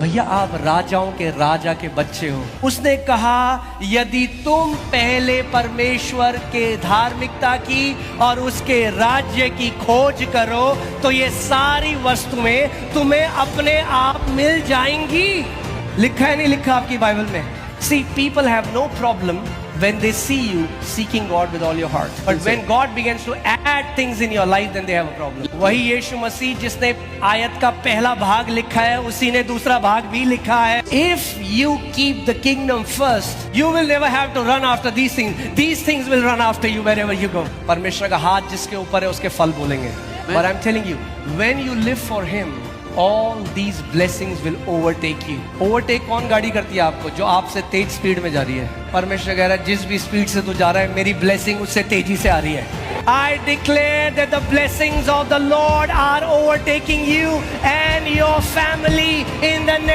भैया आप राजाओं के राजा के बच्चे हो। उसने कहा यदि तुम पहले परमेश्वर के धार्मिकता की और उसके राज्य की खोज करो तो ये सारी वस्तुएं तुम्हें अपने आप मिल जाएंगी। लिखा है नहीं लिखा आपकी बाइबल में? See, people have no problem when they see you seeking God with all your heart. But when God begins to add things in your life, then they have a problem. वही यीशु मसीह जिसने आयत का पहला भाग लिखा है, उसी ने दूसरा भाग भी लिखा है। If you keep the kingdom first, you will never have to run after these things. These things will run after you wherever you go. परमेश्वर का हाथ जिसके ऊपर है उसके फल बोलेंगे। But I'm telling you, when you live for Him, all these blessings will overtake you. Overtake कौन गाड़ी करती है आपको? जो आपसे तेज स्पीड में जा रही है। परमेश्वर कह रहा है जिस भी स्पीड से तू जा रहा है मेरी ब्लेसिंग उससे तेजी से आ रही है। I declare that the blessings of the Lord are overtaking you and your family in the name